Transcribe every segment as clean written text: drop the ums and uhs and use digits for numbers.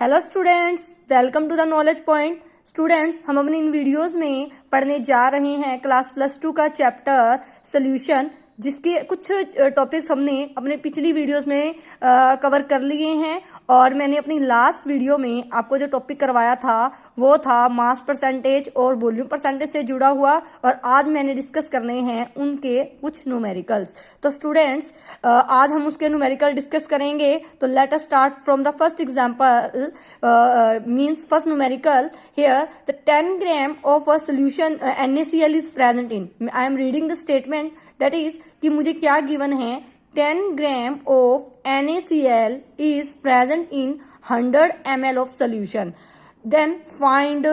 Hello students, welcome to the knowledge point. Students, हम अपनी इन videos में पढ़ने जा रहे हैं क्लास +2 का चैप्टर सोल्यूशन, जिसके कुछ टॉपिक्स हमने अपने पिछली वीडियोस में कवर कर लिए हैं। और मैंने अपनी लास्ट वीडियो में आपको जो टॉपिक करवाया था वो था मास परसेंटेज और वॉल्यूम परसेंटेज से जुड़ा हुआ, और आज मैंने डिस्कस करने हैं उनके कुछ न्यूमेरिकल्स। तो स्टूडेंट्स, आज हम उसके न्यूमेरिकल डिस्कस करेंगे। तो let us start from the first example, means first numerical here the 10 gram of a solution NaCl is present in. I am reading the statement, that is कि मुझे क्या given है, 10 gram of NaCl is present in 100 ml of solution. Then find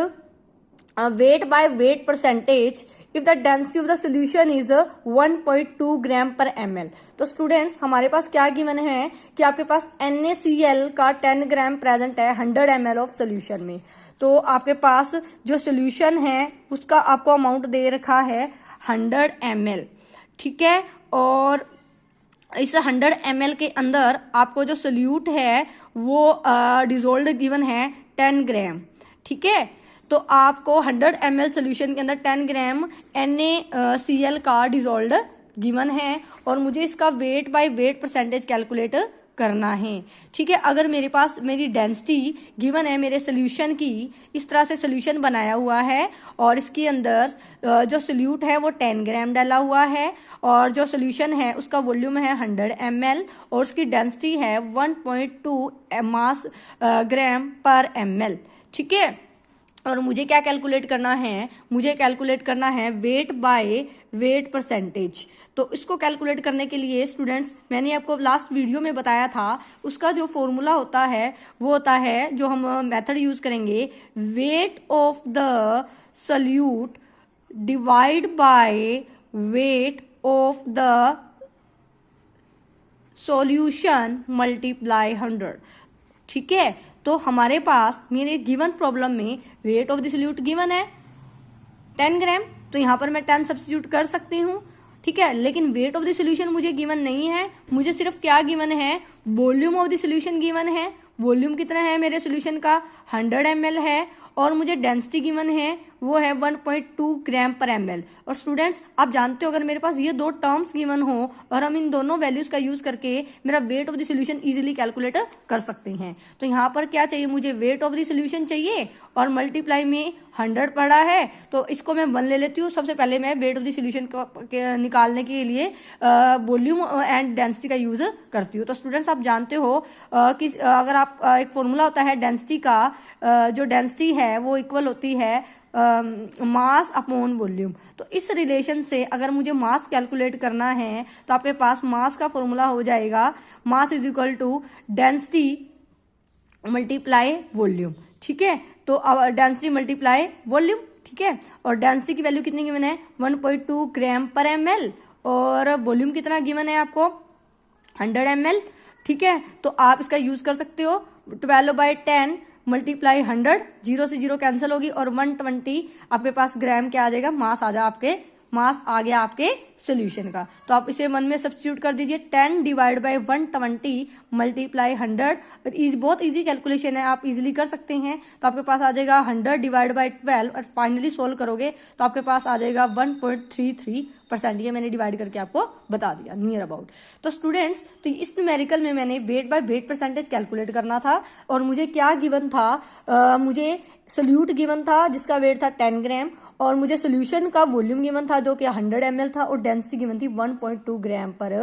weight by weight percentage if the density of the solution is 1.2 gram per ml. तो students, हमारे पास क्या given है कि आपके पास NaCl का 10 ग्राम प्रेजेंट है 100 ml ऑफ सोल्यूशन में। तो आपके पास जो सोल्यूशन है उसका आपको अमाउंट दे रखा है 100 ml, ठीक है। और इस 100 ml के अंदर आपको जो सोल्यूट है वो डिजोल्ड गिवन है 10 ग्राम, ठीक है। तो आपको 100 ml सोल्यूशन के अंदर 10 ग्राम NaCl का डिजोल्ड गिवन है, और मुझे इसका weight by weight percentage calculate करना है, ठीक है। अगर मेरे पास मेरी डेंसिटी गिवन है मेरे सोल्यूशन की, इस तरह से सोल्यूशन बनाया हुआ है और इसके अंदर जो सोल्यूट है वो 10 ग्राम डाला हुआ है, और जो सोल्यूशन है उसका वॉल्यूम है 100 ml और उसकी डेंसिटी है 1.2 मास ग्राम पर ml, ठीक है। और मुझे क्या कैलकुलेट करना है, मुझे कैलकुलेट करना है वेट बाय वेट परसेंटेज। तो इसको कैलकुलेट करने के लिए स्टूडेंट्स, मैंने आपको लास्ट वीडियो में बताया था, उसका जो फॉर्मूला होता है वो होता है, जो हम मेथड यूज करेंगे, weight of the solute divide by weight of the solution multiply 100, ठीक है। तो हमारे पास मेरे गिवन प्रॉब्लम में weight of the solute given है 10 ग्राम, तो यहाँ पर मैं 10 सब्स्टिट्यूट कर सकती हूँ, ठीक है। लेकिन वेट ऑफ द सोल्यूशन मुझे गिवन नहीं है, मुझे सिर्फ क्या गिवन है, volume of the solution given है। वॉल्यूम कितना है मेरे सोल्यूशन का, 100 ml है, और मुझे डेंसिटी गिवन है वो है 1.2 ग्राम पर ml। और स्टूडेंट्स, आप जानते हो अगर मेरे पास ये दो टर्म्स गिवन हो और हम इन दोनों वैल्यूज का यूज करके मेरा weight of the solution easily calculate कर सकते हैं। तो यहाँ पर क्या चाहिए, मुझे वेट ऑफ द सोल्यूशन चाहिए, और मल्टीप्लाई में 100 पड़ा है तो इसको मैं 1 ले लेती हूँ। सबसे पहले मैं वेट ऑफ द सोल्यूशन निकालने के लिए वॉल्यूम एंड डेंसिटी का यूज करती हूँ। तो स्टूडेंट्स, आप जानते हो कि अगर आप एक फॉर्मूला होता है डेंसिटी का, जो डेंसिटी है वो इक्वल होती है मास अपॉन वॉल्यूम। तो इस रिलेशन से अगर मुझे मास कैलकुलेट करना है तो आपके पास मास का फॉर्मूला हो जाएगा, mass is equal to density multiply volume, ठीक है। तो डेंसिटी मल्टीप्लाई वॉल्यूम, ठीक है। और डेंसिटी की वैल्यू कितनी गिवन है, 1.2 ग्राम पर ml, और वॉल्यूम कितना गिवन है आपको, 100 ml, ठीक है। तो आप इसका यूज कर सकते हो, 12/10 मल्टीप्लाई 100, 0 से 0 कैंसिल होगी, और 120 आपके पास ग्राम क्या आ जाएगा, मास आ गया आपके सोल्यूशन का। तो आप इसे 1 में सब्स्टिट्यूट कर दीजिए, 10 डिवाइड बाय 120 मल्टीप्लाई 100। बहुत इजी कैलकुलेशन है, आप इजीली कर सकते हैं। तो आपके पास आ जाएगा 100 डिवाइड बाय 12, और फाइनली सोल्व करोगे तो आपके पास आ जाएगा 1.33%। ये मैंने डिवाइड करके आपको बता दिया, नियर अबाउट। तो स्टूडेंट्स, तो इस न्यूमेरिकल में मैंने weight by weight percentage calculate करना था, और मुझे क्या गिवन था, मुझे सोल्यूट गिवन था जिसका वेट था 10 ग्राम, और मुझे सोल्यूशन का वॉल्यूम गिवन था जो कि 100 ml था, और डेंसिटी गिवन थी 1.2 ग्राम पर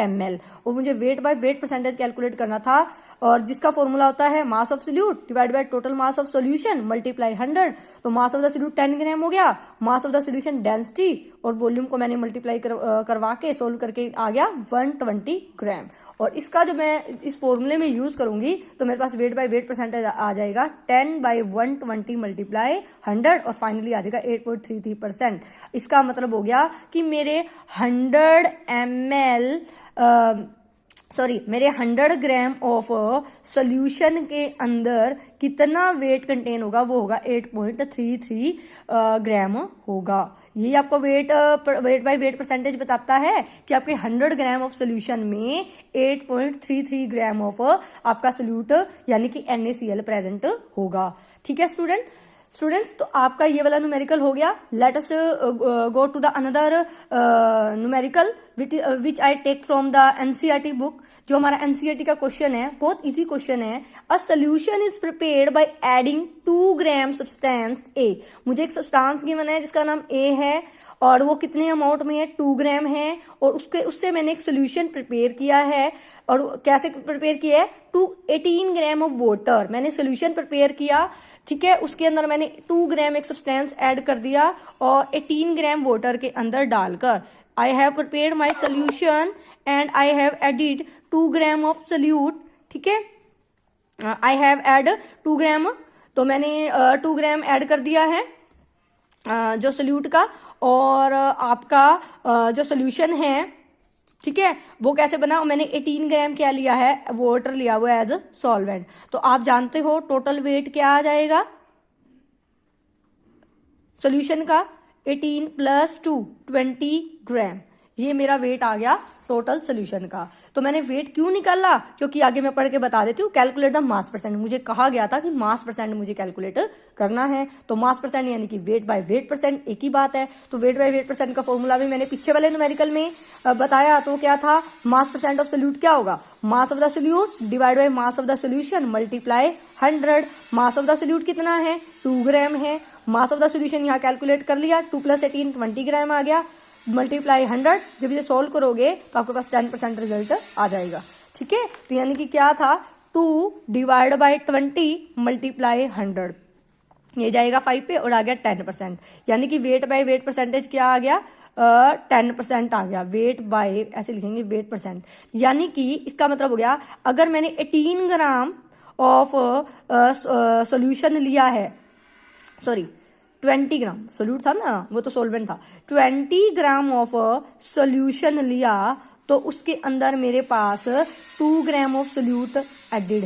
ml, और मुझे weight by weight percentage calculate करना था, और जिसका फॉर्मूला होता है mass of solute divide by total mass of solution multiply 100। तो मास ऑफ द सोल्यूट 10 ग्राम हो गया, mass of the solution density, और वॉल्यूम को मैंने मल्टीप्लाई करवा के सोल्व करके आ गया 120 ग्राम। और इसका जो मैं इस फॉर्मूले में यूज करूंगी तो मेरे पास वेट बाय वेट परसेंटेज आ जाएगा 10/120 मल्टीप्लाई 100, और फाइनली आ जाएगा 8.33%। इसका मतलब हो गया कि मेरे 100 ml सॉरी मेरे 100 ग्राम ऑफ सोल्यूशन के अंदर कितना वेट कंटेन होगा, वो होगा 8.33 ग्राम होगा। ये आपको वेट बाय वेट परसेंटेज बताता है कि आपके 100 ग्राम ऑफ सोल्यूशन में 8.33 ग्राम ऑफ आपका सोल्यूट यानी कि NaCl प्रेजेंट होगा। ठीक है स्टूडेंट्स, तो आपका ये वाला न्यूमेरिकल हो गया। Let us go to the another numerical which I take from the NCERT book. जो हमारा NCERT का क्वेश्चन है, बहुत इजी क्वेश्चन है। A solution is prepared by adding 2 gram substance A। मुझे एक सब्सटेंस गिवन है जिसका नाम A है और वो कितने अमाउंट में है, 2 ग्राम है, और उससे मैंने एक सोल्यूशन प्रिपेयर किया है। और कैसे प्रिपेयर किया है, 18 ग्राम ऑफ वाटर मैंने सोल्यूशन प्रिपेयर किया। ठीक है, उसके अंदर मैंने 2 ग्राम एक सब्सटेंस ऐड कर दिया और 18 ग्राम वाटर के अंदर डालकर I have prepared my solution and I have added 2 gram of solute. ठीक है, आई हैव एड 2 ग्राम, तो मैंने 2 ग्राम ऐड कर दिया है जो सोल्यूट का। और आपका जो सोल्यूशन है, ठीक है, वो कैसे बना, मैंने 18 ग्राम क्या लिया है, वाटर लिया हुआ है एज अ सॉल्वेंट। तो आप जानते हो टोटल वेट क्या आ जाएगा सोल्यूशन का, 18 + 2 20 ग्राम। ये मेरा वेट आ गया टोटल सोल्यूशन का। तो मैंने वेट क्यों निकाला, क्योंकि आगे मैं पढ़ के बता देती हूँ। कैलकुलेट द मास परसेंट, मुझे कहा गया था कि मास परसेंट मुझे कैलकुलेट करना है। तो मास परसेंट यानी कि वेट बाय वेट परसेंट एक ही बात है। तो वेट बाय वेट परसेंट का फॉर्मूला भी मैंने पीछे वाले न्यूमेरिकल में बताया। तो क्या था, मास परसेंट ऑफ सोल्यूट क्या होगा, mass of the solute divide by mass of the solution multiply 100। Mass of the solute कितना है, 2 ग्राम है। मास ऑफ द सोल्यूशन यहाँ कैलकुलेट कर लिया, 2 + 18 20 ग्राम आ गया, मल्टीप्लाई 100। जब ये सोल्व करोगे तो आपके पास 10% रिजल्ट आ जाएगा। ठीक है, तो यानी कि क्या था, 2 डिवाइड बाय 20 मल्टीप्लाई 100, ये जाएगा 5 पे और आ गया 10%। यानी कि वेट बाय वेट परसेंटेज क्या आ गया, 10% आ गया। वेट बाय ऐसे लिखेंगे वेट परसेंट, यानी कि इसका मतलब हो गया अगर मैंने 18 ग्राम ऑफ सोल्यूशन लिया है, सॉरी 20 ग्राम सोल्यूट था ना, वो तो सोलवेंट था, 20 ग्राम ऑफ सोल्यूशन लिया तो उसके अंदर मेरे पास 2 ग्राम ऑफ सोल्यूट एडिड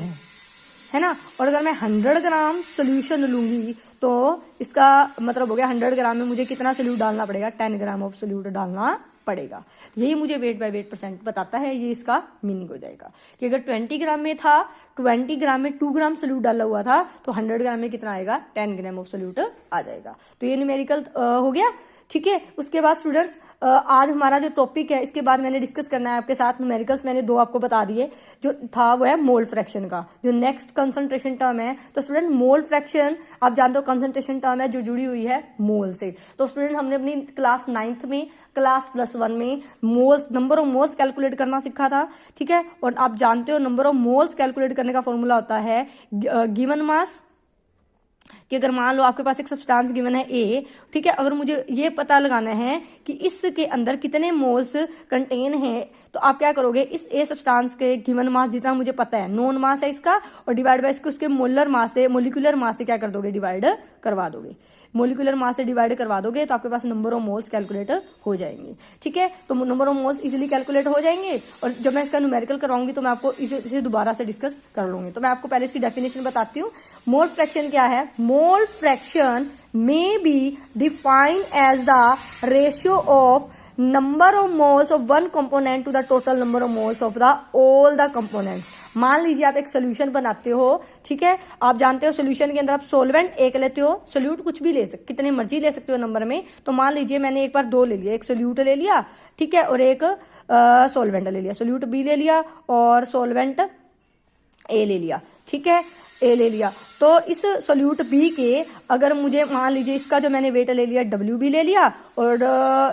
है ना। और अगर मैं 100 ग्राम सोल्यूशन लूंगी तो इसका मतलब हो गया 100 ग्राम में मुझे कितना सोल्यूट डालना पड़ेगा, 10 ग्राम ऑफ सोल्यूट डालना पड़ेगा। यही मुझे वेट बाय वेट परसेंट बताता है। ये इसका मीनिंग हो जाएगा कि अगर 20 ग्राम में था, 20 ग्राम में 2 ग्राम सोल्यूट डाला हुआ था, तो 100 ग्राम में कितना आएगा, 10 ग्राम ऑफ सोल्यूट आ जाएगा। तो ये न्यूमेरिकल हो गया। ठीक है, उसके बाद स्टूडेंट्स आज हमारा जो टॉपिक है, इसके बाद मैंने डिस्कस करना है आपके साथ न्यूमेरिकल्स। मैंने 2 आपको बता दिए, जो था वो है मोल फ्रैक्शन का, जो नेक्स्ट कंसंट्रेशन टर्म है। तो स्टूडेंट मोल फ्रैक्शन आप जानते हो कंसंट्रेशन टर्म है जो जुड़ी हुई है मोल से। तो स्टूडेंट हमने अपनी क्लास 9th में क्लास +1 में moles, number of moles calculate करना सीखा था। ठीक है, और आप जानते हो नंबर ऑफ मोल्स कैलकुलेट करने का फॉर्मूला होता है गिवन मास, कि अगर मान लो आपके पास एक सब्सटेंस गिवन है A, ठीक है, अगर मुझे ये पता लगाना है कि इसके अंदर कितने मोल्स कंटेन है, तो आप क्या करोगे, इस A सब्सटेंस के गिवन मास जितना मुझे पता है, नोन मास है इसका, और डिवाइड बाय इसके उसके मोलर मास से, मोलिकुलर मास से क्या कर दोगे, डिवाइड करवा दोगे। मोलिकुलर मास से डिवाइड करवा दोगे तो आपके पास नंबर ऑफ मोल्स कैलकुलेट हो जाएंगे। ठीक है, तो number of moles easily calculate हो जाएंगे। और जब मैं इसका न्यूमेरिकल करवाऊंगी तो मैं आपको इसे दोबारा से डिस्कस कर लूंगी। तो मैं आपको पहले इसकी डेफिनेशन बताती हूँ। मोल फ्रैक्शन क्या है, mole fraction may be defined as the ratio of number of moles of one component to the total number of moles of the all the components। मान लीजिए आप एक सोल्यूशन बनाते हो, ठीक है, आप जानते हो सोल्यूशन के अंदर आप सोलवेंट एक लेते हो, सोल्यूट कुछ भी ले सकते, कितने मर्जी ले सकते हो नंबर में। तो मान लीजिए मैंने एक बार 2 ले लिया, एक सोल्यूट ले लिया, ठीक है, और एक सोलवेंट ले लिया, सोल्यूट B ले लिया और सोलवेंट A ले लिया। ठीक है, A ले लिया। तो इस सोल्यूट B के अगर मुझे मान लीजिए इसका जो मैंने वेट ले लिया WB ले लिया और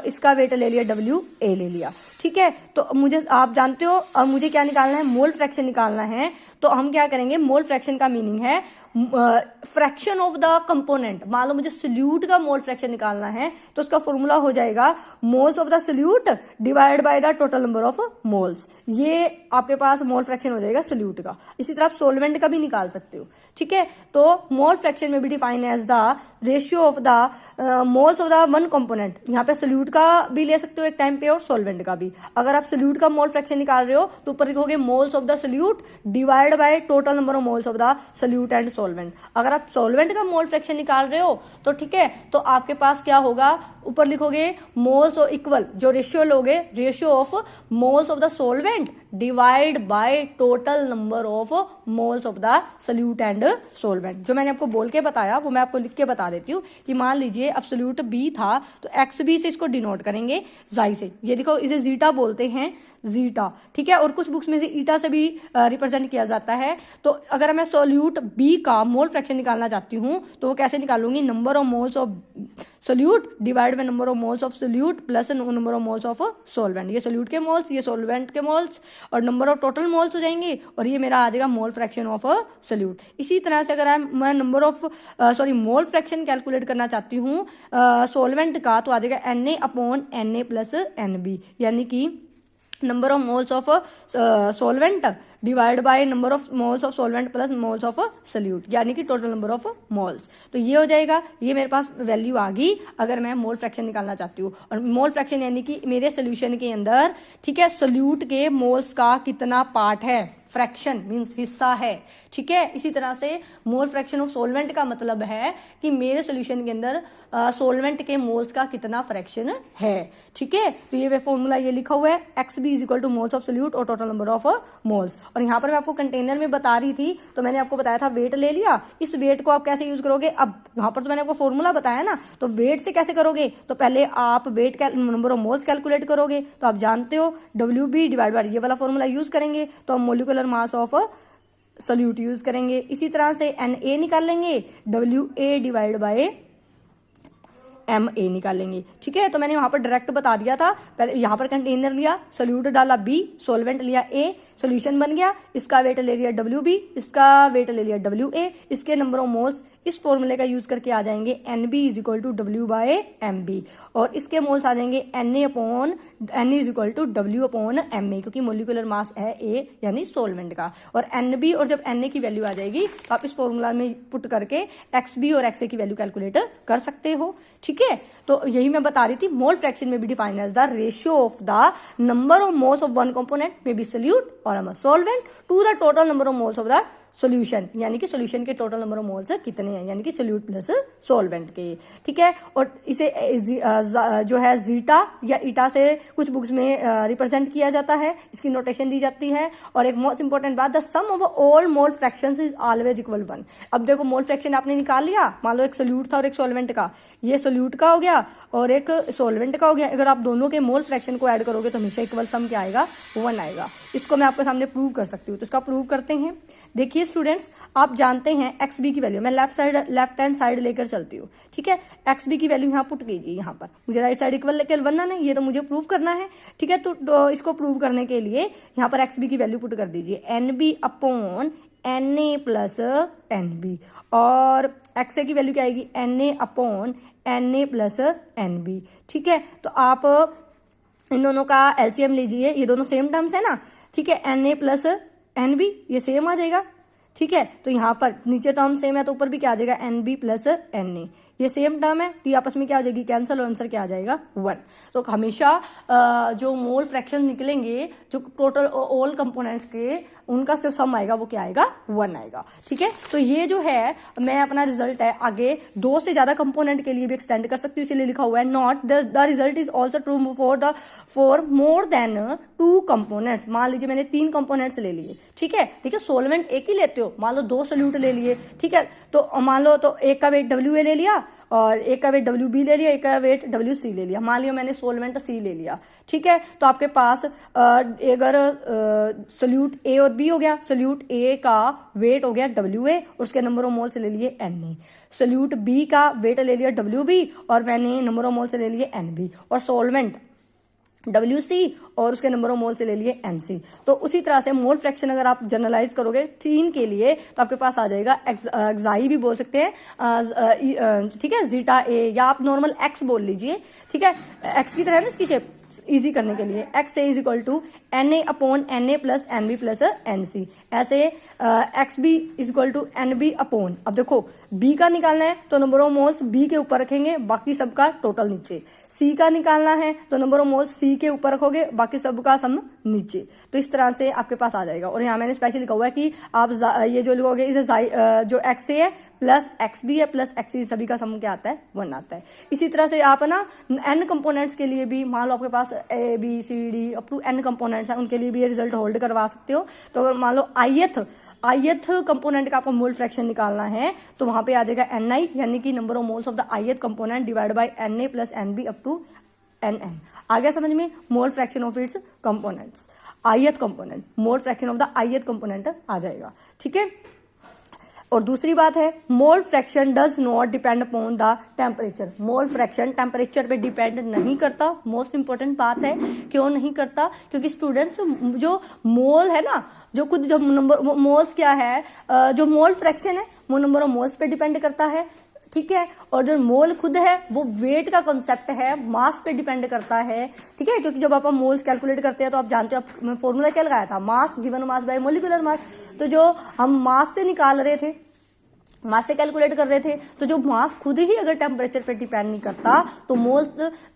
इसका वेट ले लिया WA ले लिया। ठीक है, तो मुझे आप जानते हो अब मुझे क्या निकालना है, मोल फ्रैक्शन निकालना है। तो हम क्या करेंगे, मोल फ्रैक्शन का मीनिंग है फ्रैक्शन ऑफ द कंपोनेंट, मान लो मुझे सोल्यूट का मोल फ्रैक्शन निकालना है तो उसका फॉर्मूला हो जाएगा moles of the solute divide by the total number of moles. ये आपके पास मोल फ्रैक्शन हो जाएगा सोल्यूट का। इसी तरह आप सोलवेंट का भी निकाल सकते हो, ठीक है। तो मोल फ्रैक्शन में भी define as the ratio of the moles of the one component. यहाँ पे सोल्यूट का भी ले सकते हो एक टाइम पे और सोलवेंट का भी। अगर आप सोल्यूट का मोल फ्रैक्शन निकाल रहे हो तो ऊपर लिखोगे moles of the solute divide by total number of moles of the solute and solvent. अगर आप सोलवेंट का मोल फ्रैक्शन निकाल रहे हो तो ठीक है, तो आपके पास क्या होगा, ऊपर लिखोगे मोल्स और इक्वल, जो रेशियो लोगे ratio of moles of the solvent divide by total number of moles of the solute and solvent. जो मैंने आपको बोल के बताया वो मैं आपको लिख के बता देती हूँ कि मान लीजिए एब्सोल्यूट बी था तो एक्स बी से इसको डिनोट करेंगे जाई से। ये देखो इसे जीटा बोलते हैं, जीटा, ठीक है। और कुछ बुक्स में से ईटा से भी रिप्रेजेंट किया जाता है। तो अगर मैं सोल्यूट बी का मोल फ्रैक्शन निकालना चाहती हूँ तो वो कैसे निकालूंगी, number of moles of solute divide by number of moles of solute plus number of moles of solvent. ये सोल्यूट के मोल्स, ये सोलवेंट के मोल्स और नंबर ऑफ टोटल मोल्स हो जाएंगे और ये मेरा आ जाएगा मोल फ्रैक्शन ऑफ सोल्यूट। इसी तरह से अगर मैं number of mole fraction calculate करना चाहती हूँ सोलवेंट का तो आ जाएगा Na upon Na plus Nb, यानी कि number of moles of solvent divide by number of moles of solvent plus moles of solute, यानी कि टोटल नंबर ऑफ मोल्स। तो ये हो जाएगा, ये मेरे पास वैल्यू आ गई अगर मैं मोल फ्रैक्शन निकालना चाहती हूँ। और मोल फ्रैक्शन यानी कि मेरे सोल्यूशन के अंदर, ठीक है, सोल्यूट के मोल्स का कितना पार्ट है, फ्रैक्शन मींस हिस्सा है, ठीक है। इसी तरह से मोल फ्रैक्शन ऑफ सोलवेंट का मतलब है कि मेरे सोल्यूशन के अंदर सोलवेंट के मोल्स का कितना फ्रैक्शन है, ठीक है। तो ये फॉर्मूला ये लिखा हुआ है x b is equal to moles of solute और टोटल नंबर ऑफ मोल्स। और यहाँ पर मैं आपको कंटेनर में बता रही थी तो मैंने आपको बताया था वेट ले लिया। इस वेट को आप कैसे यूज करोगे, अब यहाँ पर तो मैंने आपको फॉर्मूला बताया ना, तो वेट से कैसे करोगे, तो पहले आप weight number of moles calculate करोगे। तो आप जानते हो डब्ल्यू बी डिवाइड बाय ये वाला फॉर्मूला यूज करेंगे तो हम molecular mass of solute use करेंगे। इसी तरह से Na निकाल लेंगे, WA डिवाइड बाय Ma निकालेंगे, ठीक है। तो मैंने वहां पर डायरेक्ट बता दिया था, पहले यहाँ पर कंटेनर लिया, सोल्यूट डाला B, सोलवेंट लिया A, सोल्यूशन बन गया, इसका वेट ले लिया WB, इसका वेट ले लिया WA, इसके नंबर ऑफ मोल्स इस फॉर्मूले का यूज करके आ जाएंगे NB is equal to W by MB, और इसके मोल्स आ जाएंगे Na upon N is equal to W upon Ma, क्योंकि मोलिकुलर मास है A यानी सोलवेंट का। और NB और जब Na की वैल्यू आ जाएगी तो आप इस फॉर्मूला में पुट करके XB और XA की वैल्यू कैलकुलेट कर सकते हो, ठीक है। तो यही मैं बता रही थी, मोल फ्रैक्शन में भी define as the ratio of the number of moles of one component may be solute और a solvent to the total number of moles of the solution, यानी कि सोल्यूशन के टोटल नंबर ऑफ मोल्स कितने हैं, यानी कि solute plus solvent के, ठीक है। और इसे जो है जीटा या ईटा से कुछ बुक्स में रिप्रेजेंट किया जाता है, इसकी नोटेशन दी जाती है। और एक मोस्ट इंपॉर्टेंट बात, the sum of all mole fractions is always equal 1। अब देखो मोल फ्रैक्शन आपने निकाल लिया, मान लो एक सोल्यूट था और एक सॉल्वेंट का, ये सोल्यूट का हो गया और एक सॉल्वेंट का हो गया। अगर आप दोनों के मोल फ्रैक्शन को ऐड करोगे तो हमेशा इक्वल सम क्या आएगा, 1 आएगा। इसको मैं आपके सामने प्रूव कर सकती हूँ, तो इसका प्रूव करते हैं। देखिए स्टूडेंट्स, आप जानते हैं एक्स बी की वैल्यू, मैं लेफ्ट हैंड साइड लेकर चलती हूँ, ठीक है। एक्स बी की वैल्यू यहाँ पुट कीजिए, यहाँ पर मुझे राइट साइड इक्वल लेकर बनना नहीं, ये तो मुझे प्रूव करना है, ठीक है। तो इसको प्रूव करने के लिए यहाँ पर एक्स बी की वैल्यू पुट कर दीजिए, NB upon Na plus NB, और XA की वैल्यू क्या आएगी, Na upon Na plus NB, ठीक है। तो आप इन दोनों का LCM लीजिए, ये दोनों सेम टर्म्स है ना, ठीक है। Na प्लस NB ये सेम आ जाएगा, ठीक है। तो यहाँ पर नीचे टर्म सेम है तो ऊपर भी क्या आ जाएगा, NB प्लस Na, ये सेम टर्म है तो ये आपस में क्या हो जाएगी, कैंसिल, और आंसर क्या आ जाएगा, 1। तो हमेशा जो मोल फ्रैक्शन निकलेंगे जो टोटल ऑल कंपोनेंट्स के, उनका जो सम आएगा वो क्या आएगा, 1 आएगा, ठीक है। तो ये जो है मैं अपना रिजल्ट है आगे 2 से ज्यादा कंपोनेंट के लिए भी एक्सटेंड कर सकती हूँ, इसीलिए लिखा हुआ है not the result is also true for more than 2 components. मान लीजिए मैंने 3 कंपोनेंट्स ले लिए, ठीक है। देखिए सोलवेंट एक ही लेते हो, मान लो 2 सोल्यूट ले लिए, ठीक है। तो मान लो तो एक का वेट WA ले लिया और एक का वेट WB ले लिया, एक का वेट WC ले लिया। मान लिया मैंने सोलवेंट C ले लिया, ठीक है। तो आपके पास अगर सोल्यूट A और B हो गया, सोल्यूट A का वेट हो गया WA और उसके नंबर ऑफ मोल्स ले लिए Na, सोल्यूट B का वेट ले लिया WB और मैंने नंबर ऑफ मोल्स ले लिए NB, और सोलवेंट WC और उसके नंबर ऑफ मोल से ले लिए NC। तो उसी तरह से मोल फ्रैक्शन अगर आप जनरलाइज करोगे 3 के लिए तो आपके पास आ जाएगा एक्साई भी बोल सकते हैं, ठीक है, जीटा ए, या आप नॉर्मल एक्स बोल लीजिए, ठीक है, एक्स की तरह है ना इसकी शेप, इजी करने के लिए x a is equal to NA upon NA plus NB plus NC, ऐसे XB is equal to NB upon, अब देखो B का निकालना है तो नंबर ऑफ मोल्स B के ऊपर रखेंगे, बाकी सबका टोटल नीचे। C का निकालना है तो नंबर ऑफ मोल्स C के ऊपर रखोगे, बाकी सबका सम नीचे। तो इस तरह से आपके पास आ जाएगा। और यहाँ मैंने स्पेशली लिखा हुआ है कि आप ये जो लिखोगे इसे जो XA है प्लस XB है प्लस XC, सभी का सम क्या आता है 1 आता है। इसी तरह से आप ना n कंपोनेंट्स के लिए भी, मान लो आपके पास A B C D up to n components हैं, उनके लिए भी ये रिजल्ट होल्ड करवा सकते हो। तो अगर मान लो ith कंपोनेंट का आपको मोल फ्रैक्शन निकालना है तो वहां पे आ जाएगा NI, यानी कि number of moles of the ith component divide by NA plus NB up to NN। आ गया समझ में? Mole fraction of its components, ith component, mole fraction of the ith component आ जाएगा, ठीक है। और दूसरी बात है, mole fraction does not depend upon the temperature. Mole fraction temperature पे डिपेंड नहीं करता। मोस्ट इंपॉर्टेंट बात है, क्यों नहीं करता? क्योंकि स्टूडेंट्स जो मोल है ना, जो खुद जो नंबर मोल्स क्या है, जो मोल फ्रैक्शन है वो नंबर ऑफ मोल्स पे डिपेंड करता है, ठीक है। और जो मोल खुद है वो वेट का कॉन्सेप्ट है, मास पे डिपेंड करता है, ठीक है। क्योंकि जब आप मोल्स कैलकुलेट करते हैं तो आप जानते हो, आप फॉर्मूला क्या लगाया था, mass given mass by molecular mass. तो जो हम मास से निकाल रहे थे, मास से कैलकुलेट कर रहे थे, तो जो मास खुद ही अगर टेम्परेचर पे डिपेंड नहीं करता तो मोल्स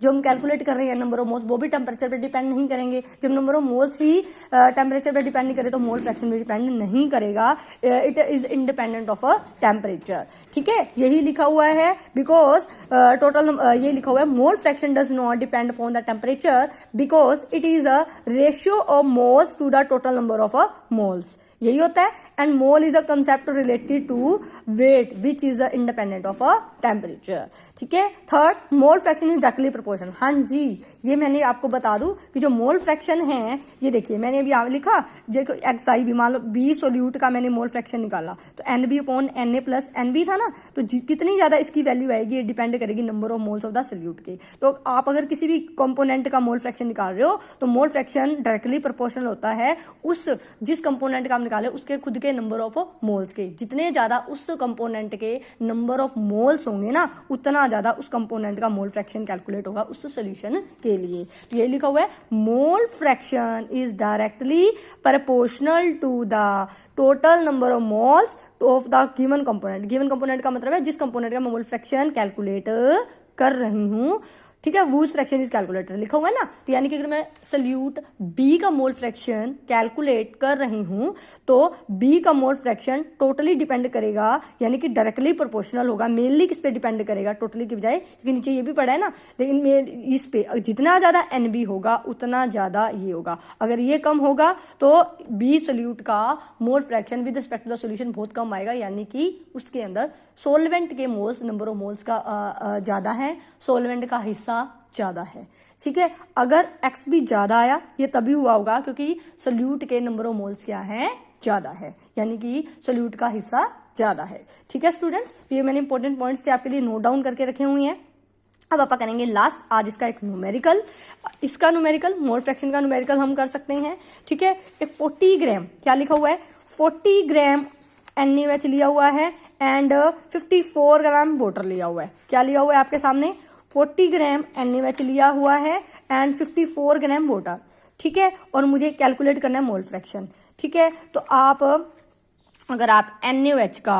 जो हम कैलकुलेट कर रहे हैं नंबर ऑफ मोल्स, वो भी टेम्परेचर पे डिपेंड नहीं करेंगे। जब number of moles he temperature पे डिपेंड नहीं करे तो मोल फ्रैक्शन भी डिपेंड नहीं करेगा। It is independent of a temperature, ठीक है। यही लिखा हुआ है, बिकॉज टोटल ये लिखा हुआ है, mole fraction does not depend upon the temperature because it is a ratio of moles to the total number of moles, यही होता है। And mole is a concept related to weight which is independent of a temperature, ठीक है। Third, mole fraction is directly proportional. हाँ जी, ये मैंने आपको बता दूं कि जो मोल फ्रैक्शन है, ये देखिए मैंने अभी यहाँ लिखा, एक्साई भी मान लो बी सोल्यूट का मैंने मोल फ्रैक्शन निकाला तो NB upon NA plus NB था ना, तो कितनी ज्यादा इसकी वैल्यू आएगी, ये डिपेंड करेगी number of moles of the solute के। तो आप अगर किसी भी कंपोनेंट का मोल फ्रैक्शन निकाल रहे हो तो मोल फ्रैक्शन डायरेक्टली प्रोपोर्शनल होता है उस जिस कंपोनेंट का आप निकाले उसके खुद के नंबर ऑफ मोल्स के। जितने ज्यादा उस कंपोनेंट के नंबर ऑफ मोल्स होंगे ना, उतना ज्यादा उस कंपोनेंट का मोल फ्रैक्शन कैलकुलेट होगा उस सॉल्यूशन के लिए। तो ये लिखा हुआ है, mole fraction is directly proportional to the total number of moles of the given component. Given component का मतलब है जिस कंपोनेंट का मैं मोल फ्रैक्शन कैलकुलेट कर रही हूं, ठीक है, वूज फ्रैक्शन इज कैलकुलेटर लिखा हुआ है ना। तो यानी कि अगर मैं सल्यूट बी का मोल फ्रैक्शन कैलकुलेट कर रही हूं तो बी का मोल फ्रैक्शन टोटली डिपेंड करेगा, यानी कि डायरेक्टली प्रोपोर्शनल होगा। मेनली किस पे डिपेंड करेगा, टोटली की बजाय, क्योंकि नीचे ये भी पड़ा है ना। लेकिन इस पे जितना ज्यादा NB होगा उतना ज्यादा ये होगा। अगर ये कम होगा तो बी सल्यूट का mole fraction with respect to the solution बहुत कम आएगा, यानी कि उसके अंदर सोलवेंट के मोल्स, नंबर ऑफ मोल्स का ज्यादा है, सोलवेंट का हिस्सा ज्यादा है, ठीक है। अगर XB ज्यादा आया, ये तभी हुआ होगा क्योंकि सोल्यूट के नंबर ऑफ मोल्स क्या है, ज्यादा है, यानी कि सोल्यूट का हिस्सा ज्यादा है, ठीक है स्टूडेंट्स। ये मैंने इंपॉर्टेंट पॉइंट्स थे आपके लिए नोट डाउन करके रखे हुए हैं। अब आप करेंगे लास्ट आज इसका एक न्यूमेरिकल। इसका न्यूमेरिकल, मोल फ्रैक्शन का न्यूमेरिकल हम कर सकते हैं, ठीक है। एक 40 ग्राम क्या लिखा हुआ है, 40 ग्राम NaOH लिया हुआ है एंड 54 ग्राम वाटर लिया हुआ है। क्या लिया हुआ है आपके सामने, 40 ग्राम NaOH लिया हुआ है एंड 54 ग्राम वाटर, ठीक है। और मुझे कैलकुलेट करना है मोल फ्रैक्शन, ठीक है। तो आप अगर आप NaOH का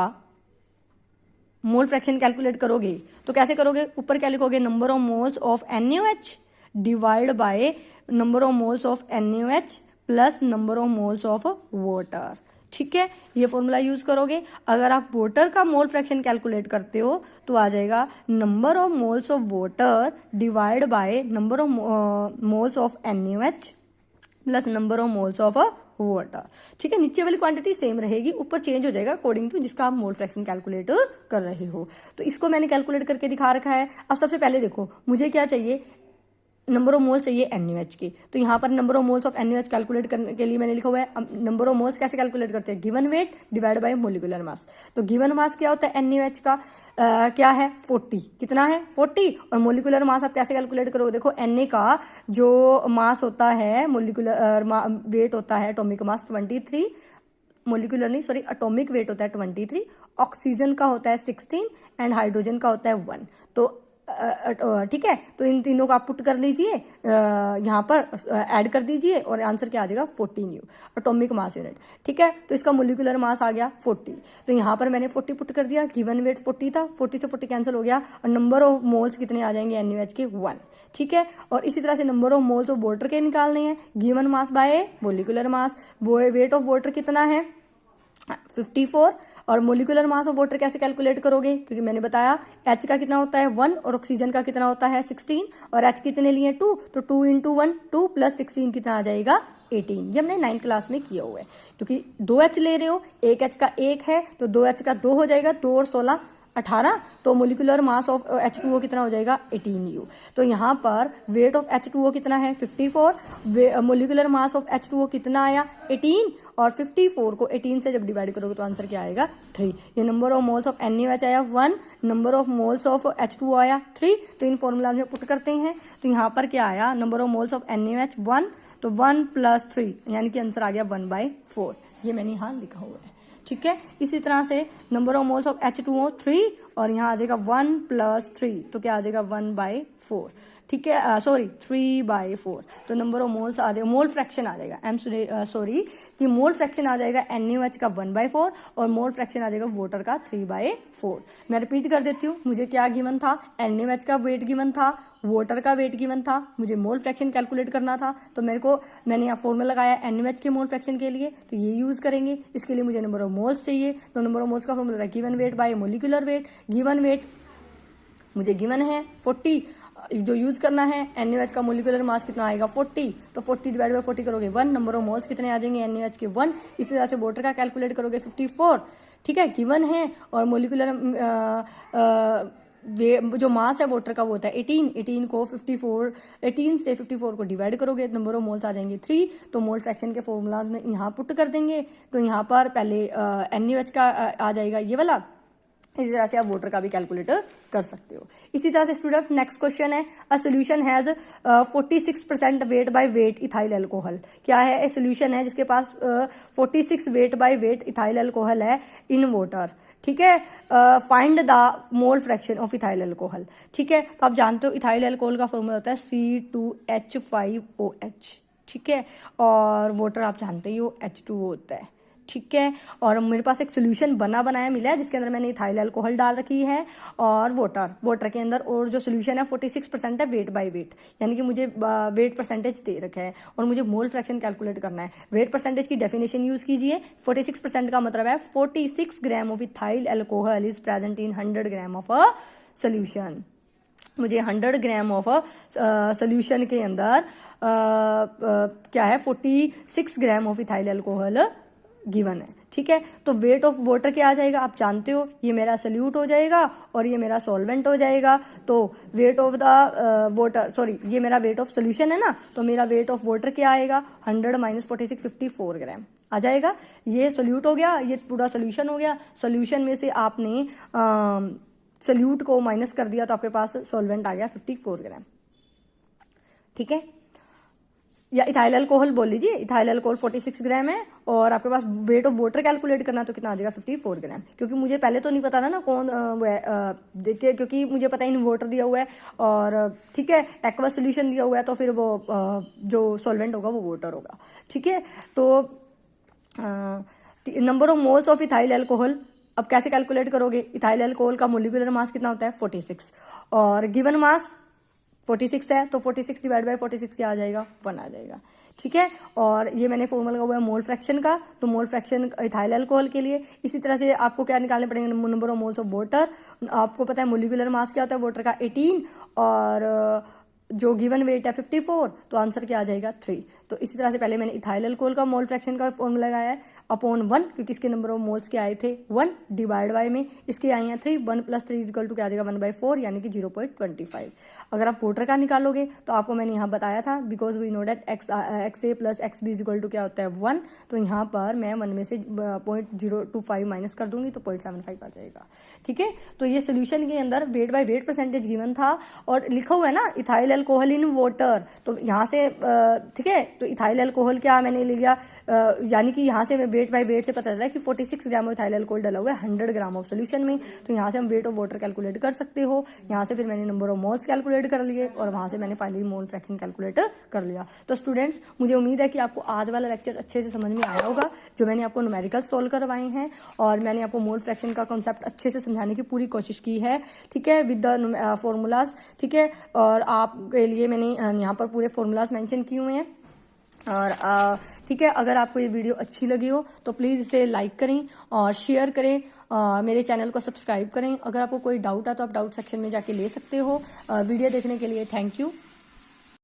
मोल फ्रैक्शन कैलकुलेट करोगे तो कैसे करोगे, ऊपर क्या लिखोगे, number of moles of NaOH divide by number of moles of NaOH plus number of moles of water, ठीक है। ये फॉर्मूला यूज करोगे। अगर आप वाटर का मोल फ्रैक्शन कैलकुलेट करते हो तो आ जाएगा number of moles of water divide by number of moles of NaOH plus number of moles of water, ठीक है। नीचे वाली क्वांटिटी सेम रहेगी, ऊपर चेंज हो जाएगा अकॉर्डिंग टू जिसका आप मोल फ्रैक्शन कैलकुलेट कर रहे हो। तो इसको मैंने कैलकुलेट करके दिखा रखा है। अब सबसे पहले देखो मुझे क्या चाहिए, नंबर ऑफ मोल्स चाहिए NaOH की। तो यहाँ पर number of moles of NaOH calculate करने के लिए मैंने लिखा हुआ है। अब नंबर ऑफ मोल्स कैसे कैलकुलेट करते हैं, given weight divide by molecular mass. तो गिवन मास क्या होता है NaOH का, क्या है 40, कितना है 40, और मोलिकुलर मास आप कैसे कैलकुलेट करोगे, देखो Na का जो मास होता है, मोलिकुलर वेट होता है, एटॉमिक मास 23, मोलिकुलर नहीं सॉरी एटॉमिक वेट होता है 23, ऑक्सीजन का होता है 16 एंड हाइड्रोजन का होता है 1। तो ठीक है, तो इन तीनों को आप पुट कर लीजिए, यहाँ पर ऐड कर दीजिए और आंसर क्या आ जाएगा 14U एटॉमिक मास यूनिट। ठीक है, तो इसका मोलिकुलर मास आ गया 40। तो यहाँ पर मैंने 40 पुट कर दिया, गिवन वेट 40 था, 40 से 40 कैंसिल हो गया, और नंबर ऑफ मोल्स कितने आ जाएंगे NaOH के 1। ठीक है, और इसी तरह से number of moles of water के निकालने हैं, given mass by molecular mass. Weight of water कितना है 54, और मोलिकुलर मास ऑफ वाटर कैसे कैलकुलेट करोगे, क्योंकि मैंने बताया H का कितना होता है 1 और ऑक्सीजन का कितना होता है 16, और H कितने लिए 2, तो 2 × 1 2 + 16 कितना आ जाएगा 18। ये हमने 9th क्लास में किया हुआ है, क्योंकि 2 H ले रहे हो, एक H का 1 है तो 2 H का 2 हो जाएगा, 2 और 16 18, तो मोलिकुलर मास ऑफ H2O कितना हो जाएगा 18U। तो यहाँ पर वेट ऑफ H2O कितना है 54, मोलिकुलर मास ऑफ H2O कितना आया 18, और 54 को 18 से जब डिवाइड करोगे तो आंसर क्या आएगा 3। ये number of moles of NaOH आया 1, number of moles of H2O आया 3। तो इन फॉर्मूलाज में पुट करते हैं, तो यहाँ पर क्या आया, number of moles of NaOH 1, तो 1 + 3 यानी कि आंसर आ गया 1/4। ये मैंने यहाँ लिखा हुआ है। ठीक है, इसी तरह से number of moles of H2O 3, और यहाँ आ जाएगा 1 + 3, तो क्या आ जाएगा 1/4। ठीक है, सॉरी 3/4। तो नंबर ऑफ मोल्स आ जाएगा, मोल फ्रैक्शन आ जाएगा, सॉरी कि मोल फ्रैक्शन आ जाएगा NaOH का 1/4, और मोल फ्रैक्शन आ जाएगा वाटर का 3/4। मैं रिपीट कर देती हूँ, मुझे क्या गिवन था, NaOH का वेट गिवन था, वाटर का वेट गिवन था, मुझे मोल फ्रैक्शन कैलकुलेट करना था, तो मैंने यहाँ फॉर्मूला लगाया NaOH के मोल फ्रैक्शन के लिए, तो ये यूज़ करेंगे। इसके लिए मुझे नंबर ऑफ मोल्स चाहिए, तो नंबर ऑफ मोल्स का फॉर्मूला था given weight by molecular weight. Given weight मुझे गिवन है 40, जो यूज़ करना है NaOH का मोलिकुलर मास कितना आएगा 40, तो 40 डिवाइड बाय 40 करोगे 1, नंबर ऑफ मोल्स कितने आ जाएंगे NaOH के 1। इसी तरह से वाटर का कैलकुलेट करोगे 54। ठीक है, गिवन है, और मोलिकुलर जो मास है वाटर का वो होता है 18 को 54, 18 से 54 को डिवाइड करोगे, नंबर ऑफ मोल्स आ जाएंगे 3। तो मोल फ्रैक्शन के फॉर्मूलाज में यहाँ पुट कर देंगे, तो यहाँ पर पहले NaOH का आ जाएगा ये वाला। इसी तरह से आप वाटर का भी कैलकुलेट कर सकते हो। इसी तरह से स्टूडेंट्स नेक्स्ट क्वेश्चन है, a solution has 46% weight by weight ethyl alcohol. क्या है, ए सोल्यूशन है जिसके पास 46 weight by weight ethyl alcohol है इन वाटर। ठीक है, find the mole fraction of ethyl alcohol. ठीक है, तो आप जानते हो इथाइल अल्कोहल का फॉर्मूला होता है C2H5OH। ठीक है, और वाटर आप जानते ही हो H2O होता है। ठीक है, और मेरे पास एक सोल्यूशन बना बनाया मिला है जिसके अंदर मैंने इथाइल अल्कोहल डाल रखी है, और वाटर के अंदर, और जो सोल्यूशन है 46% है वेट बाय वेट, यानी कि मुझे वेट परसेंटेज दे रखा है और मुझे मोल फ्रैक्शन कैलकुलेट करना है। वेट परसेंटेज की डेफिनेशन यूज कीजिए, 46% का मतलब है 46 gram of ethyl alcohol is present in 100 gram of a solution. मुझे 100 ग्राम ऑफ सोल्यूशन के अंदर क्या है 46 gram of ethyl alcohol given है। ठीक है, तो वेट ऑफ वाटर क्या आ जाएगा, आप जानते हो, ये मेरा सल्यूट हो जाएगा और ये मेरा सॉल्वेंट हो जाएगा। तो weight of the water, sorry ये मेरा वेट ऑफ सोल्यूशन है ना, तो मेरा वेट ऑफ वाटर क्या आएगा 100 - 46 54 ग्राम आ जाएगा। ये सल्यूट हो गया, ये पूरा सोल्यूशन हो गया। सोल्यूशन में से आपने सल्यूट को माइनस कर दिया तो आपके पास सॉल्वेंट आ गया 54 ग्राम। ठीक है, या इथाइल अल्कोहल बोल लीजिए, इथाइल अल्कोहल 46 ग्राम है, और आपके पास वेट ऑफ वाटर कैलकुलेट करना तो कितना आ जाएगा 54 ग्राम। क्योंकि मुझे पहले तो नहीं पता था ना कौन देखिए, क्योंकि मुझे पता इन वाटर दिया हुआ है और ठीक है एक्वा सोल्यूशन दिया हुआ है, तो फिर वो जो सॉल्वेंट होगा वो वाटर होगा। ठीक है, तो number of moles of ethyl alcohol अब कैसे कैलकुलेट करोगे, इथाइल अल्कोहल का मोलिकुलर मास कितना होता है 46, और गिवन मास 46 है, तो 46 डिवाइड बाय 46 क्या आ जाएगा 1 आ जाएगा। ठीक है, और ये मैंने फॉर्मूला लगा हुआ है मोल फ्रैक्शन का, तो मोल फ्रैक्शन इथाइल अल्कोहल के लिए। इसी तरह से आपको क्या निकालने पड़ेंगे, number of moles of water. आपको पता है मोलिकुलर मास क्या होता है वाटर का 18, और जो गिवन वेट है 54, तो आंसर क्या आ जाएगा 3। तो इसी तरह से पहले मैंने इथाइल अल्कोहल का मोल फ्रैक्शन का फॉर्मूला लगाया है, अपॉन 1, क्योंकि इसके नंबर ऑफ मोल्स के आए थे 1, डिवाइड बाय में इसके आए हैं 3, 1 + 3 = क्या आ जाएगा 1/4, यानी कि 0.25। अगर आप वोटर का निकालोगे तो आपको मैंने यहाँ बताया था, because we know that XA + XB = क्या होता है 1, तो यहाँ पर मैं 1 में से 0.025 माइनस कर दूंगी तो 0.75 आ जाएगा। ठीक है, तो ये सोल्यूशन के अंदर weight by weight percentage given था और लिखा हुआ है ना इथाइल अल्कोहल इन वाटर, तो यहाँ से ठीक है, तो इथाइल अल्कोहल क्या मैंने ले लिया, यानी कि यहाँ से वेट बाय वेट से पता चला कि 46 ग्राम इथाइल अल्कोहल डला हुआ है 100 ग्राम ऑफ सोल्यूशन में, तो यहाँ से हम वेट ऑफ वाटर कैलकुलेट कर सकते हो। यहाँ से फिर मैंने नंबर ऑफ मोल्स कैलकुलेट कर लिए और वहाँ से मैंने फाइनली मोल फ्रैक्शन कैलकुलेट कर लिया। तो स्टूडेंट्स, मुझे उम्मीद है कि आपको आज वाला लेक्चर अच्छे से समझ में आया होगा, जो मैंने आपको न्यूमेरिकल सोल्व करवाए हैं और मैंने आपको मोल फ्रैक्शन का कॉन्सेप्ट अच्छे से समझाने की पूरी कोशिश की है। ठीक है, विद द फॉर्मूलाज। ठीक है, और आपके लिए मैंने यहाँ पर पूरे फॉर्मूलाज मेंशन किए हुए हैं। और ठीक है, अगर आपको ये वीडियो अच्छी लगी हो तो प्लीज़ इसे लाइक करें और शेयर करें, मेरे चैनल को सब्सक्राइब करें। अगर आपको कोई डाउट है तो आप डाउट सेक्शन में जाके ले सकते हो। वीडियो देखने के लिए थैंक यू।